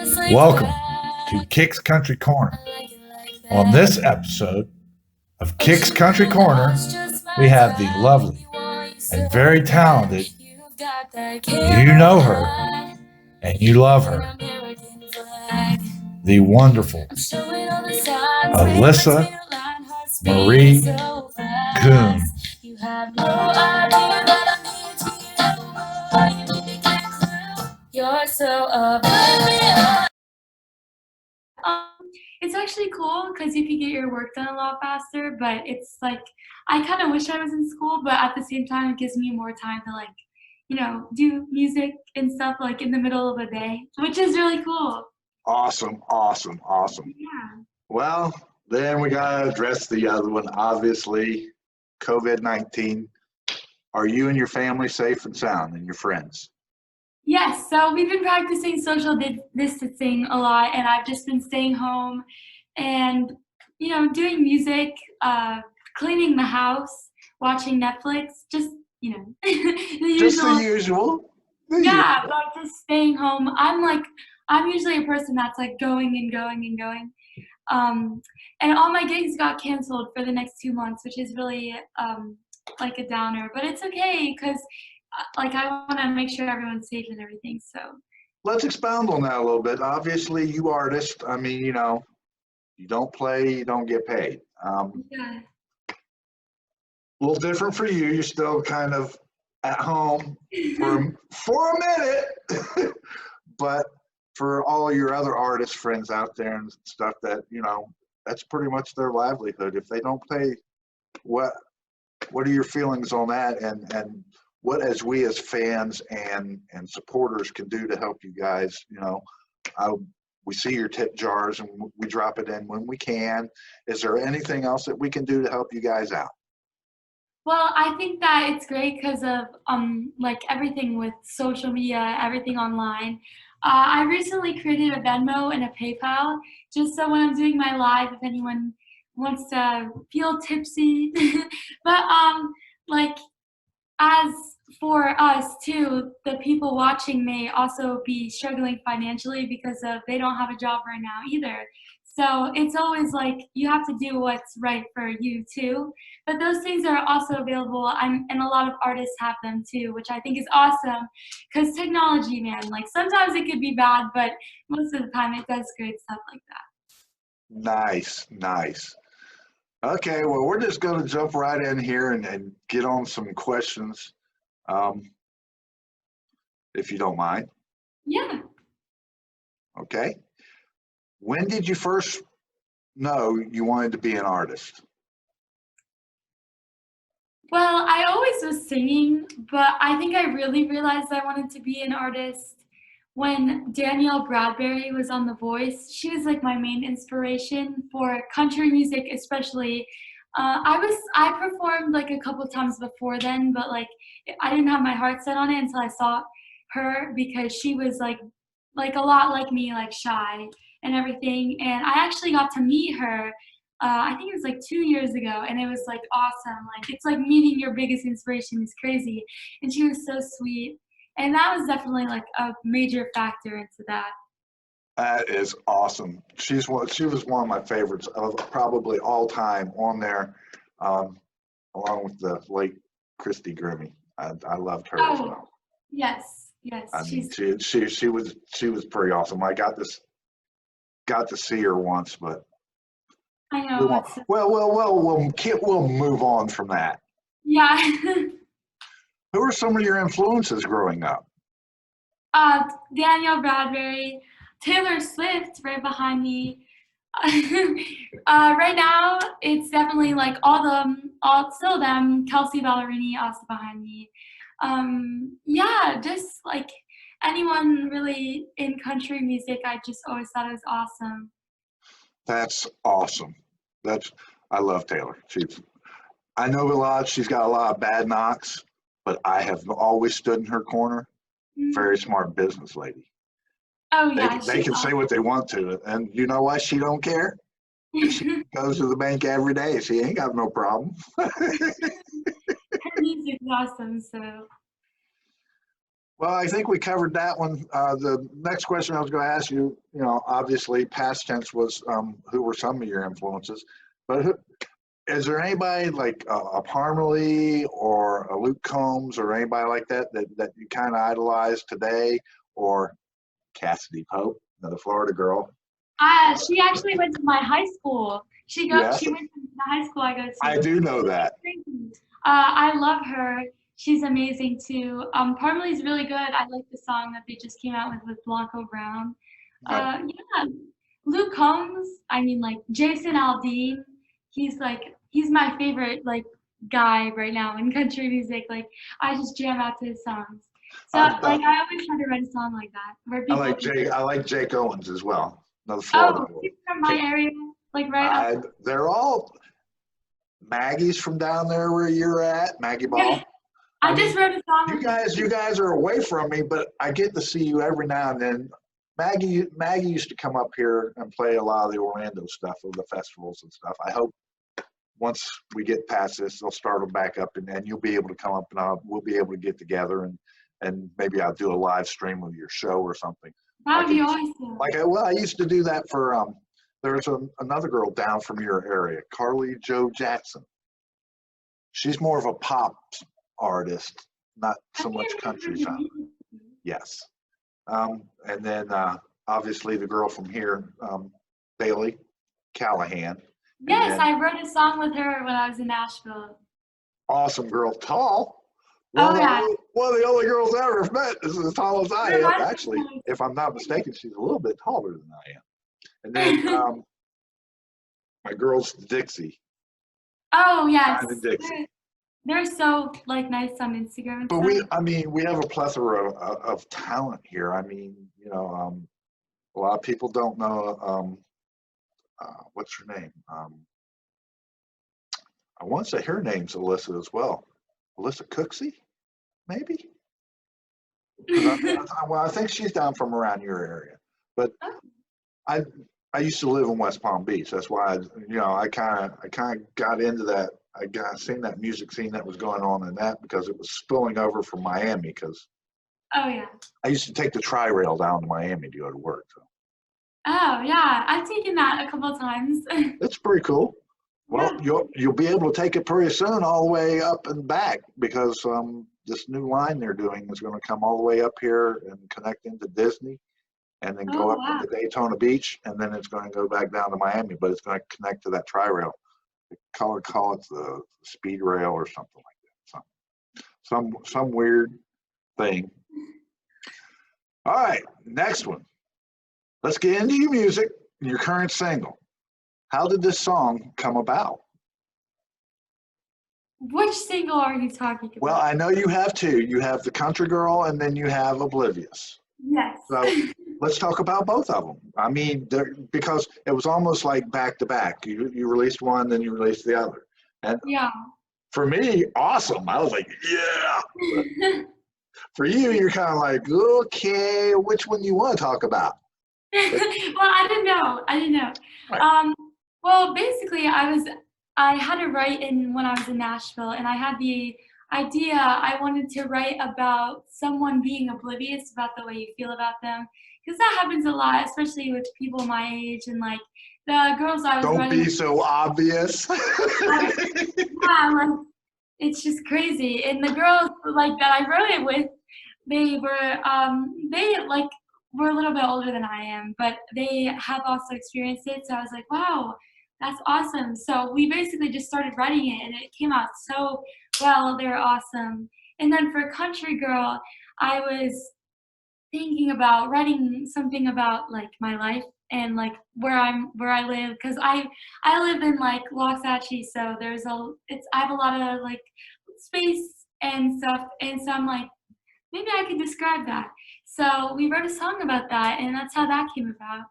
Welcome to Kick's Country Corner. On this episode of Kick's Country Corner, we have the lovely and very talented, you know her and you love her, the wonderful Alyssa Marie Coon. You're so it's actually cool because you can get your work done a lot faster, but it's like I kind of wish I was in school, but at the same time it gives me more time to do music and stuff like in the middle of the day, which is really cool. Awesome. Yeah. Well, then we got to address the other one, obviously, COVID-19. Are you and your family safe and sound, and your friends? Yes, so we've been practicing social distancing a lot, and I've just been staying home and, doing music, cleaning the house, watching Netflix, just, the Just the usual. usual. Yeah, but just staying home. I'm usually a person that's like going and going and going. And all my gigs got canceled for the next 2 months, which is really like a downer, but it's okay because I want to make sure everyone's safe and everything. So Let's expound on that a little bit. Obviously, you artists, you don't play, you don't get paid. yeah. A little different for you. You're still kind of at home for a minute. But for all your other artist friends out there and stuff that, that's pretty much their livelihood. If they don't play, what are your feelings on that? And what as we as fans and supporters can do to help you guys, we see your tip jars and we drop it in when we can. Is there anything else that we can do to help you guys out? Well, I think that it's great because of everything with social media, everything online. I recently created a Venmo and a PayPal just so when I'm doing my live, if anyone wants to feel tipsy, but like as for us too, the people watching may also be struggling financially because of they don't have a job right now either. So it's always like you have to do what's right for you too. But those things are also available, and a lot of artists have them too, which I think is awesome. Because technology, man, like sometimes it could be bad, but most of the time it does great stuff like that. Nice. Okay, well, we're just going to jump right in here and get on some questions, if you don't mind. Yeah. Okay. When did you first know you wanted to be an artist? Well, I always was singing, but I think I really realized I wanted to be an artist when Danielle Bradbery was on The Voice. She was like my main inspiration for country music, especially. I performed like a couple times before then, but like I didn't have my heart set on it until I saw her because she was like a lot like me, like shy and everything. And I actually got to meet her. I think it was like 2 years ago, and it was like awesome. Like it's like meeting your biggest inspiration is crazy, and she was so sweet. And that was definitely like a major factor into that. That is awesome. She was one of my favorites of probably all time on there, along with the late Christy Grimmie. I loved her as well. Yes. I mean, she was pretty awesome. I got to see her once, but I know. we'll move on from that. Yeah. Who are some of your influences growing up? Danielle Bradbery, Taylor Swift right behind me. Right now, it's definitely like still them. Kelsey Ballerini also behind me. Yeah, just like anyone really in country music, I just always thought it was awesome. That's awesome. I love Taylor. I know a lot. She's got a lot of bad knocks, but I have always stood in her corner. Very smart business lady. Oh yeah, they can say what they want to, and you know why she don't care? She goes to the bank every day. She ain't got no problem. Her music's awesome. So Well, I think we covered that one. The next question I was going to ask you, obviously past tense was who were some of your influences, but is there anybody like a Parmalee or a Luke Combs or anybody like that you kind of idolize today, or Cassidy Pope, another Florida girl? She actually went to my high school. Yes, She went to the high school I go I to. do know that. I love her. She's amazing too. Parmalee's really good. I like the song that they just came out with Blanco Brown. Right. Yeah. Luke Combs, I mean like Jason Aldean, he's my favorite like guy right now in country music. Like I just jam out to his songs. So I, like I always try to write a song like that where I people like can. I like Jake Owens as well, another Florida Oh, boy. he's from my area, like right up. They're all Maggie's from down there where you're at, Maggie Yeah, Ball. I I just mean, wrote a song you with guys, you guys are away from me, but I get to see you every now and then. Maggie used to come up here and play a lot of the Orlando stuff of the festivals and stuff. I hope once we get past this, they'll start them back up, and then you'll be able to come up, and we'll be able to get together, and maybe I'll do a live stream of your show or something. that would be awesome. I used to do that for there's another girl down from your area, Carly Joe Jackson. She's more of a pop artist, not so much country genre. Yes. And then obviously the girl from here, Bailey Callahan. Yes, I wrote a song with her when I was in Nashville. Awesome girl, tall. Oh yeah. One of the only girls I ever met is as tall as I am. Actually, if I'm not mistaken, she's a little bit taller than I am. And then my girl's Dixie. Oh yes. Dixie. They're so like nice on Instagram and But stuff. we have a plethora of talent here. I mean, a lot of people don't know what's her name. I want to say her name's Alyssa as well. Alyssa Cooksey, maybe. I think she's down from around your area. But I used to live in West Palm Beach. That's why I kind of got into that. I seen that music scene that was going on in that because it was spilling over from Miami. Because oh yeah. I used to take the tri-rail down to Miami to go to work. So. Oh yeah, I've taken that a couple of times. It's pretty cool. Well, Yeah. you'll be able to take it pretty soon all the way up and back because this new line they're doing is going to come all the way up here and connect into Disney and then go up into Daytona Beach, and then it's going to go back down to Miami, but it's going to connect to that tri-rail. They call it the speed rail or something like that. Some weird thing. All right, next one. Let's get into your music, your current single. How did this song come about? Which single are you talking about? Well, I know you have two. You have The Country Girl and then you have Oblivious. Yes. So let's talk about both of them. I mean, because it was almost like back to back. You released one, then you released the other. And yeah. For me, awesome. I was like, yeah. But for you, you're kind of like, okay, which one you want to talk about? Well, I didn't know. Right. Well, basically, I had to write when I was in Nashville, and I had the idea I wanted to write about someone being oblivious about the way you feel about them, because that happens a lot, especially with people my age and like the girls I was Don't writing. be so obvious. Yeah, like it's just crazy. And the girls like that I wrote it with, they were a little bit older than I am, but they have also experienced it. So I was like, wow, that's awesome. So we basically just started writing it, and it came out so well. They're awesome. And then for Country Girl, I was thinking about writing something about like my life and like where I live, because I live in like Waxahachie, so I have a lot of like space and stuff, and so I'm like, maybe I could describe that. So we wrote a song about that, and that's how that came about.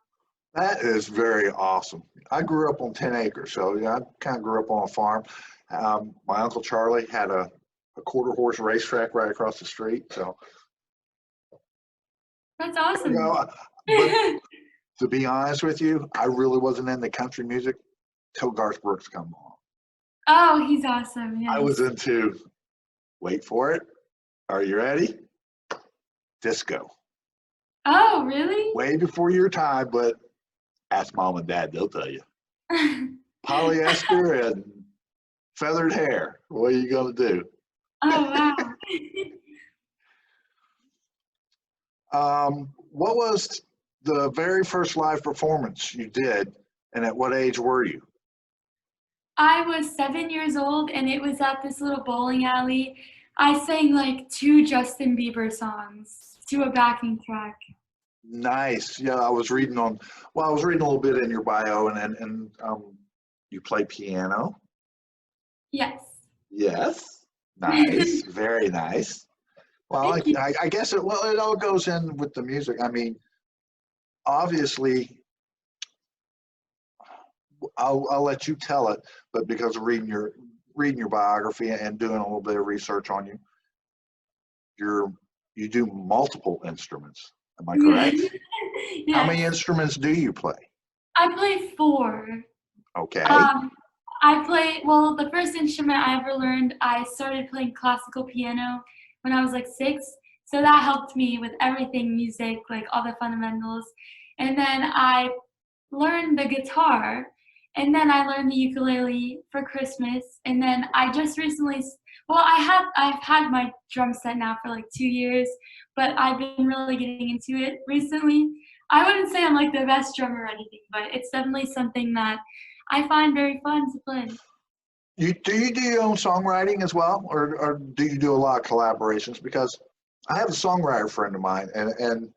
That is very awesome. I grew up on 10 acres, so yeah, I kind of grew up on a farm. My Uncle Charlie had a quarter horse racetrack right across the street. So That's awesome. But to be honest with you, I really wasn't into country music till Garth Brooks come along. Oh, he's awesome. Yes. I was into, wait for it. Are you ready? disco. Oh, really? Way before your time, but ask mom and dad, they'll tell you. Polyester and feathered hair. What are you going to do? Oh, wow. What was the very first live performance you did, and at what age were you? I was 7 years old, and it was at this little bowling alley. I sang like 2 Justin Bieber songs to a backing track. Nice. Yeah, I was reading a little bit in your bio, and you play piano. Yes. Yes. Nice. Very nice. Well, Thank you. I guess it all goes in with the music. I mean, obviously, I'll let you tell it, but because of reading your biography and doing a little bit of research on you, you do multiple instruments. Am I correct? How many Yes. instruments do you play? I play 4. Okay. Well, the first instrument I ever learned, I started playing classical piano when I was like 6. So that helped me with everything music, like all the fundamentals. And then I learned the guitar, and then I learned the ukulele for Christmas. And then I just recently, I've had my drum set now for like 2 years, but I've been really getting into it recently. I wouldn't say I'm like the best drummer or anything, but it's definitely something that I find very fun to play. Do you do your own songwriting as well, or do you do a lot of collaborations? Because I have a songwriter friend of mine, and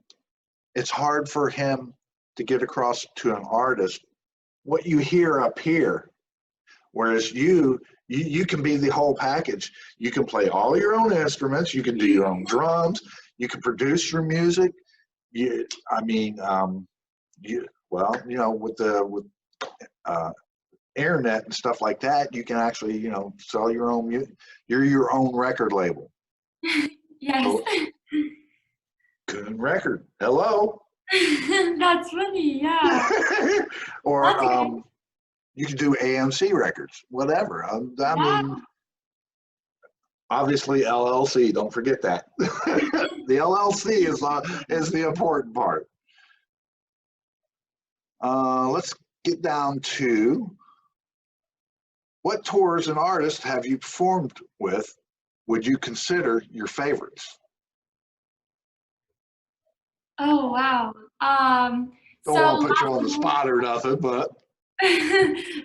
it's hard for him to get across to an artist what you hear up here, whereas you can be the whole package. You can play all your own instruments, you can do your own drums, you can produce your music. With internet and stuff like that, you can actually sell your own music. You're your own record label. Yes. So, Coon record. Hello. That's funny, yeah. Or That's okay. you can do AMC records, whatever. I Yeah. mean, obviously LLC. Don't forget that. The LLC is the important part. Let's get down to what tours and artists have you performed with would you consider your favorites? Oh, wow. Don't want to put you on the spot or nothing, but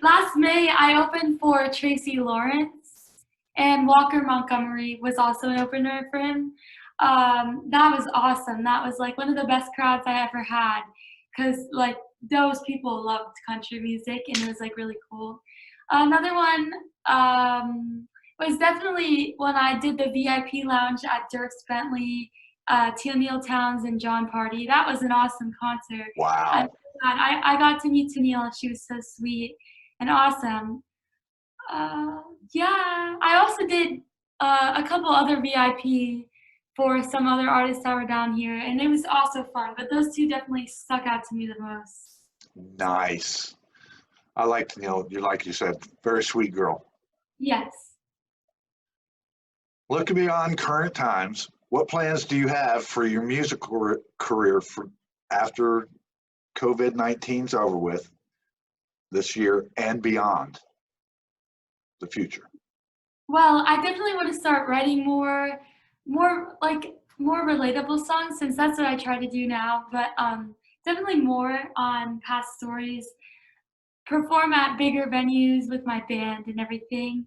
last May I opened for Tracy Lawrence, and Walker Montgomery was also an opener for him. That was awesome. That was like one of the best crowds I ever had, because like those people loved country music, and it was like really cool. Another one was definitely when I did the VIP lounge at Dirks Bentley, Tennille Towns, and John Party. That was an awesome concert. wow. I got to meet Tennille, and she was so sweet and awesome. Yeah, I also did a couple other VIP for some other artists that were down here, and it was also fun. But those 2 definitely stuck out to me the most. Nice. I like Tennille. Like you said, very sweet girl. Yes. Looking beyond current times, what plans do you have for your musical career after COVID-19's over with this year and beyond the future? Well, I definitely want to start writing more relatable songs, since that's what I try to do now. But definitely more on past stories, perform at bigger venues with my band and everything,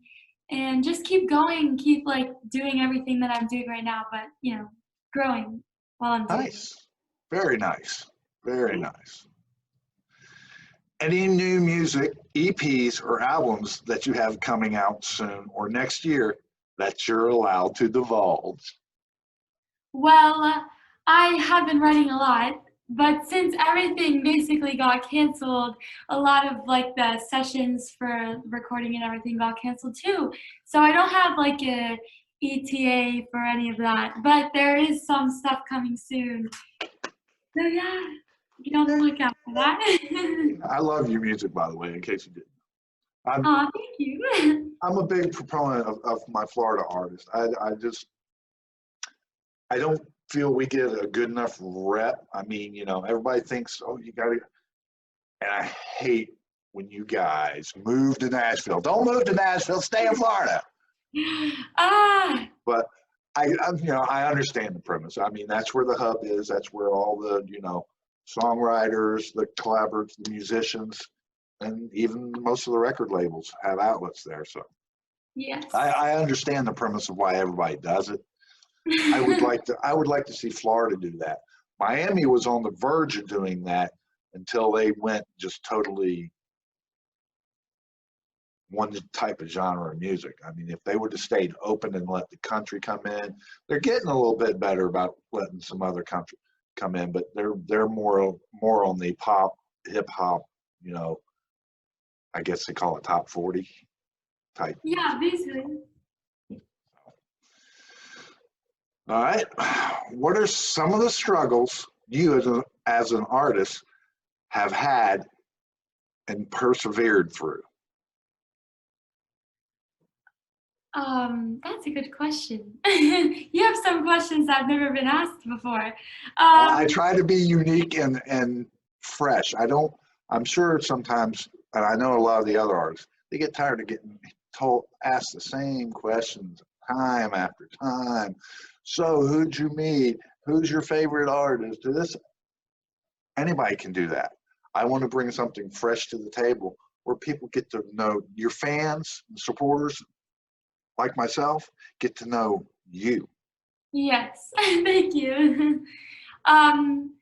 and just keep going, keep like doing everything that I'm doing right now, but growing while I'm doing it. Nice. Very nice. Very nice. Any new music, EPs, or albums that you have coming out soon or next year that you're allowed to divulge? Well, I have been writing a lot, but since everything basically got canceled, a lot of like the sessions for recording and everything got canceled too. So I don't have like a ETA for any of that, but there is some stuff coming soon. So yeah, you don't look out for that. I love your music, by the way, in case you didn't. I'm Thank you. I'm a big proponent of my Florida artists. I don't feel we get a good enough rep? I mean, you know, everybody thinks, oh, you got to, and I hate when you guys move to Nashville. Don't move to Nashville, stay in Florida. Ah, But you know, I understand the premise. I mean, that's where the hub is. That's where all the, you know, songwriters, the collaborators, the musicians, and even most of the record labels have outlets there. So yes. I understand the premise of why everybody does it. I would like to see Florida do that. Miami was on the verge of doing that until they went just totally one type of genre of music. I mean, if they would have stayed open and let the country come in, they're getting a little bit better about letting some other country come in, but they're more on the pop, hip hop, you know, I guess they call it top 40 type. Yeah, basically. All right. What are some of the struggles you as an artist have had and persevered through? That's a good question. You have some questions I've never been asked before. I try to be unique and fresh. I'm sure sometimes, and I know a lot of the other artists, they get tired of getting asked the same questions time after time. So who'd you meet? Who's your favorite artist? Anybody can do that. I want to bring something fresh to the table where people get to know your fans, supporters, like myself, get to know you. Yes, thank you. Um,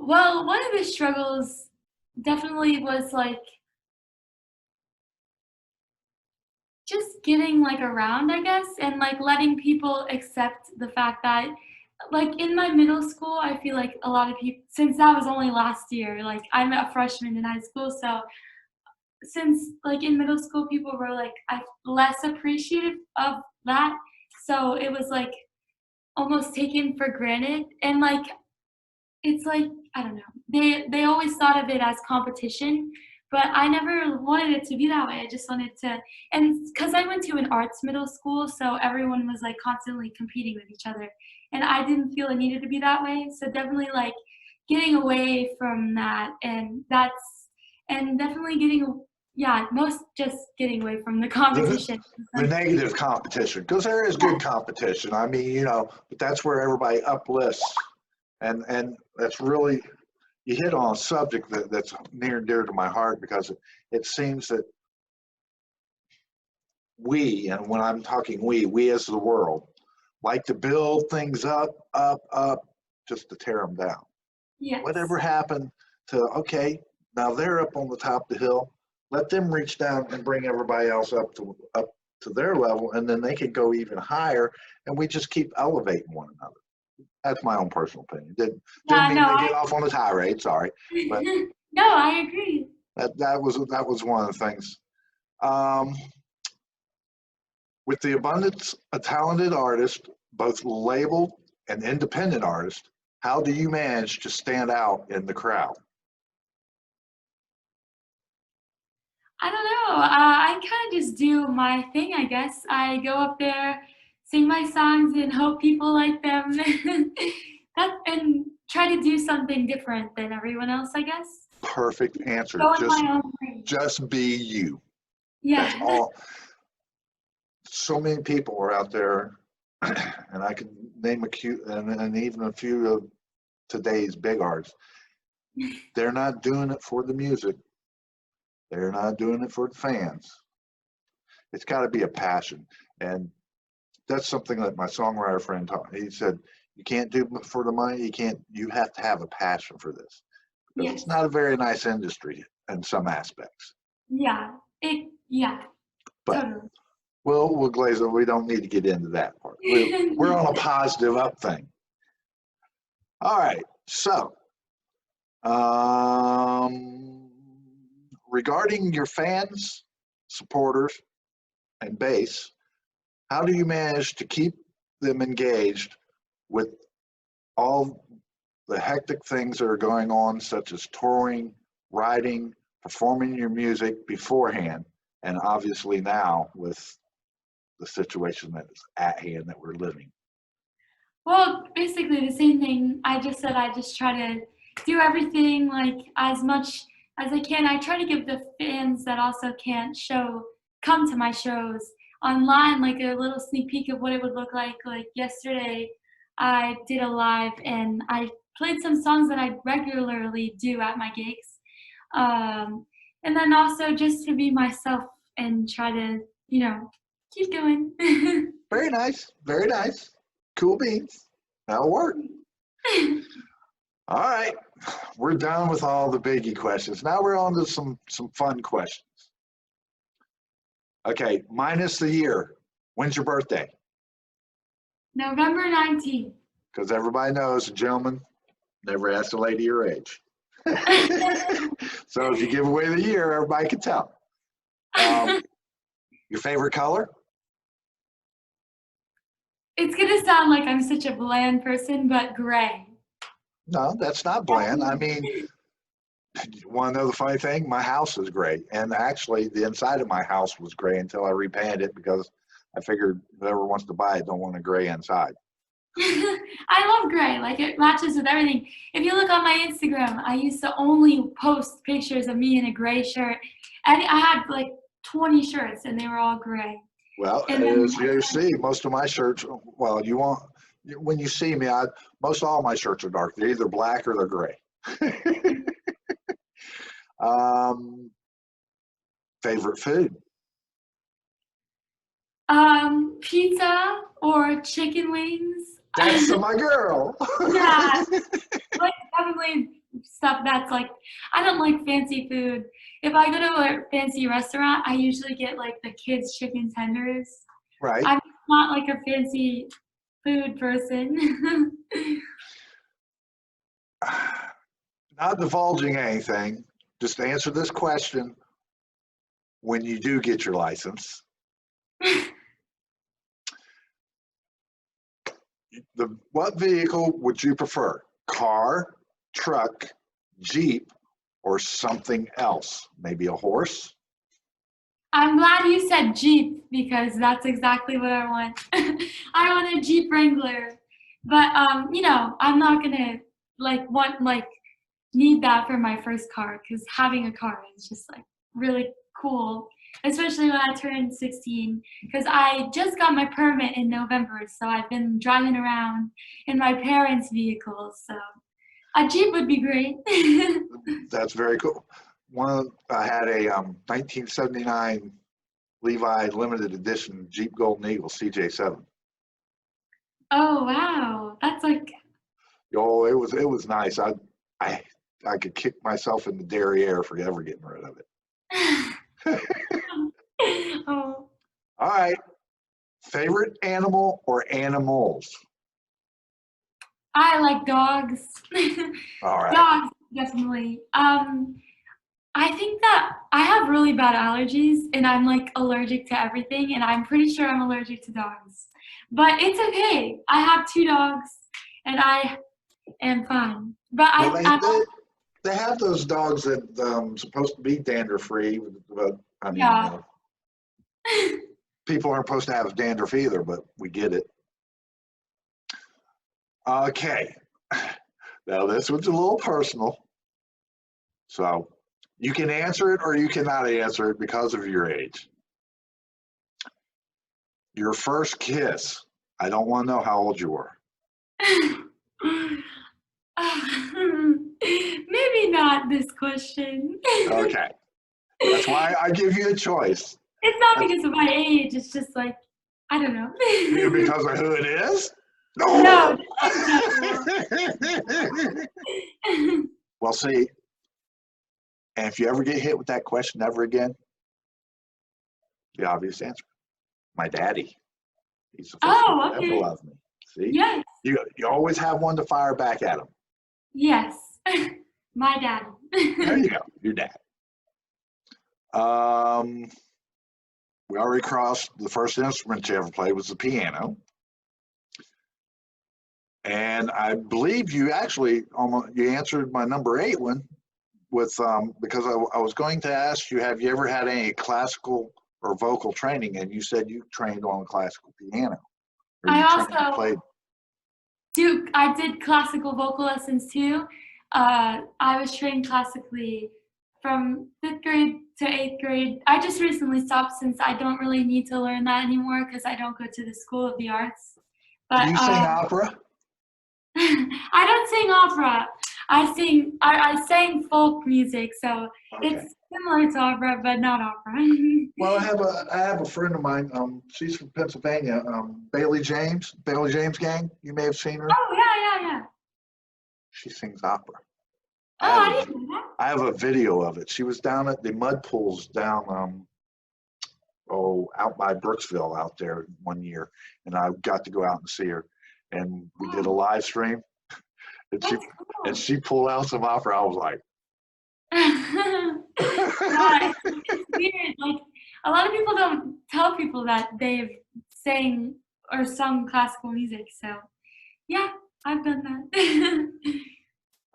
well, one of the struggles definitely was like just getting like around, I guess, and like letting people accept the fact that like in my middle school, I feel like a lot of people, since that was only last year, like I'm a freshman in high school, so since like in middle school, people were like less appreciative of that, so it was like almost taken for granted, and like it's like, I don't know. They always thought of it as competition, but I never wanted it to be that way. I just wanted to, and because I went to an arts middle school, so everyone was like constantly competing with each other, and I didn't feel it needed to be that way. So definitely like getting away from that, and definitely yeah, most just getting away from the The, competition. the negative competition, because there is good competition. I mean, you know, but that's where everybody uplifts, and that's really, you hit on a subject that's near and dear to my heart, because it seems that we, and when I'm talking we as the world, like to build things up, just to tear them down. Yes. Whatever happened to, okay, now they're up on the top of the hill, let them reach down and bring everybody else up to their level, and then they can go even higher, and we just keep elevating one another. That's my own personal opinion. Didn't Yeah, mean no, to get off on a tirade, sorry, but no, I agree. that was one of the things. Um, with the abundance of talented artists, both labeled and independent artists, how do you manage to stand out in the crowd? I don't know. I kind of just do my thing, I guess. I go up there, sing my songs, and hope people like them. And try to do something different than everyone else, I guess. Perfect answer. Go in my own way. Just be you. That's Yeah. all. So many people are out there, and I can name and even a few of today's big artists. They're not doing it for the music. They're not doing it for the fans. It's got to be a passion, and that's something that my songwriter friend taught me. He said, "You can't do it for the money. You can't. You have to have a passion for this, because Yes. it's not a very nice industry in some aspects." Yeah. Yeah. But Totally. we'll glaze it. We don't need to get into that part. We're on a positive up thing. All right. So, regarding your fans, supporters, and base, how do you manage to keep them engaged with all the hectic things that are going on, such as touring, writing, performing your music beforehand, and obviously now with the situation that is at hand that we're living? Well, basically the same thing I just said. I just try to do everything like as much as I can. I try to give the fans that also can't come to my shows online like a little sneak peek of what it would look like. Like yesterday, I did a live and I played some songs that I regularly do at my gigs. Um, and then also just to be myself and try to, keep going. Very nice. Very nice. Cool beans. That'll work. All right. We're done with all the biggie questions. Now we're on to some fun questions. Okay, minus the year. When's your birthday? November 19th. Because everybody knows a gentleman never asks a lady your age. So if you give away the year, everybody can tell. Your favorite color? It's gonna sound like I'm such a bland person, but gray. No, that's not bland. I mean, you want to know the funny thing? My house is gray. And actually, the inside of my house was gray until I repainted it because I figured whoever wants to buy it don't want a gray inside. I love gray. Like it matches with everything. If you look on my Instagram, I used to only post pictures of me in a gray shirt. And I had like 20 shirts and they were all gray. Well, And then, as you see, most of my shirts, well, when you see me, most all my shirts are dark. They're either black or they're gray. Favorite food? pizza or chicken wings. That's my girl. Yeah, like definitely stuff that's like I don't like fancy food. If I go to a fancy restaurant, I usually get like the kids' chicken tenders. Right. I'm not like a fancy food person. Not divulging anything, just answer this question when you do get your license. What vehicle would you prefer? Car, truck, Jeep, or something else? Maybe a horse? I'm glad you said Jeep because that's exactly what I want. I want a Jeep Wrangler. But I'm not gonna need that for my first car because having a car is just like really cool, especially when I turned 16 because I just got my permit in November, so I've been driving around in my parents' vehicles, so a Jeep would be great. That's very cool. I had a 1979 Levi limited edition Jeep Golden Eagle CJ7. Oh wow, that's like Oh, it was nice. I could kick myself in the derriere for ever getting rid of it. oh. All right. Favorite animal or animals? I like dogs. All right. Dogs, definitely. I think that I have really bad allergies and I'm like allergic to everything and I'm pretty sure I'm allergic to dogs. But it's okay. I have 2 dogs and I am fine. But Well, they have those dogs that supposed to be dander free, but I mean, yeah. people aren't supposed to have dandruff either, but we get it. Okay. Now this one's a little personal. So you can answer it or you cannot answer it because of your age. Your first kiss. I don't want to know how old you were. Maybe not this question. Okay. That's why I give you a choice. It's not because of my age, it's just like, I don't know. Because of who it is? No. Well, see, and if you ever get hit with that question ever again, the obvious answer, my daddy. He's the first one that ever loved me. See? Yes. You always have one to fire back at him. Yes. My daddy. There you go, your dad. We already crossed the first instrument you ever played was the piano. And I believe you actually you answered my number 8 one with because I was going to ask you, have you ever had any classical or vocal training? And you said you trained on classical piano. Or you played. I did classical vocal lessons too. I was trained classically from 5th grade to 8th grade. I just recently stopped since I don't really need to learn that anymore because I don't go to the School of the Arts. Do But you sing opera? I don't sing opera. I sang folk music, so Okay. it's similar to opera, but not opera. Well, I have a friend of mine. She's from Pennsylvania. Bailey James Gang. You may have seen her. Oh, yeah. She sings opera. Oh, I didn't know that. I have a video of it. She was down at the mud pools down out by Brooksville out there one year, and I got to go out and see her, and we did a live stream, and That's cool. she pulled out some opera. I was like, Yeah, it's weird. Like a lot of people don't tell people that they've sang or sung classical music. So yeah, I've done that.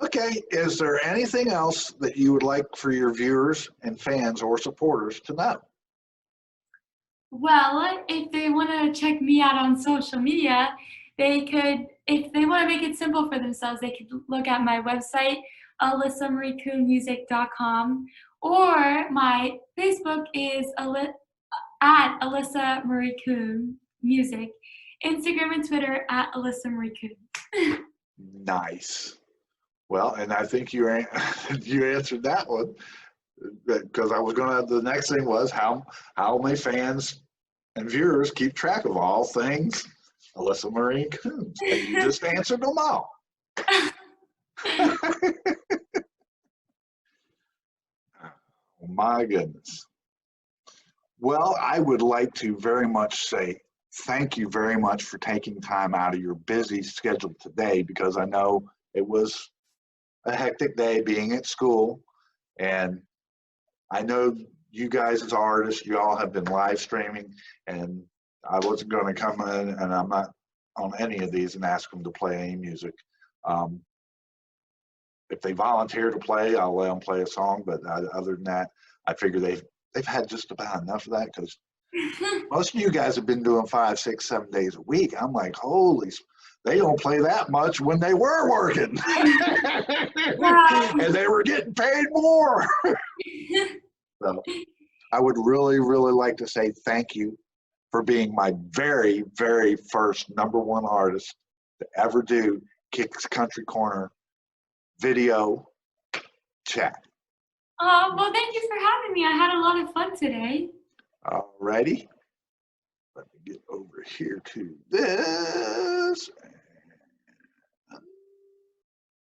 okay, is there anything else that you would like for your viewers and fans or supporters to know? Well, if they want to check me out on social media, they could, if they want to make it simple for themselves, they could look at my website, alyssamariecoonmusic.com, or my Facebook is at Alyssa Marie Coon Music, Instagram and Twitter at Alyssa Marie Coon. Nice. Well, and I think you answered that one, because I was gonna. The next thing was how my fans and viewers keep track of all things Alyssa Marie Coons, and you just answered them all. Oh, my goodness. Well, I would like to very much say thank you very much for taking time out of your busy schedule today, because I know it was a hectic day being at school, and I know you guys as artists, you all have been live streaming, and I wasn't going to come in, and I'm not on any of these and ask them to play any music. If they volunteer to play, I'll let them play a song, but other than that, I figure they've had just about enough of that, because most of you guys have been doing 5, 6, 7 days a week. I'm like, holy, they don't play that much when they were working. And they were getting paid more. So I would really, really like to say thank you for being my very, very first #1 artist to ever do Kicks Country Corner video chat. Well, thank you for having me. I had a lot of fun today. Alrighty. Let me get over here to this.